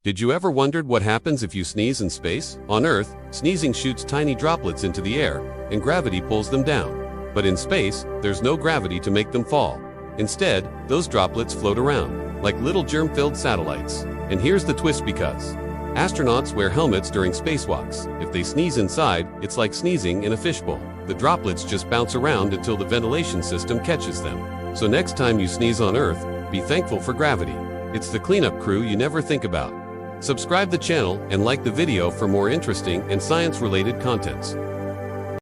Did you ever wondered what happens if you sneeze in space? On Earth, sneezing shoots tiny droplets into the air, and gravity pulls them down. But in space, there's no gravity to make them fall. Instead, those droplets float around, like little germ-filled satellites. And here's the twist: because astronauts wear helmets during spacewalks. If they sneeze inside, it's like sneezing in a fishbowl. The droplets just bounce around until the ventilation system catches them. So next time you sneeze on Earth, be thankful for gravity. It's the cleanup crew you never think about. Subscribe the channel and like the video for more interesting and science-related contents.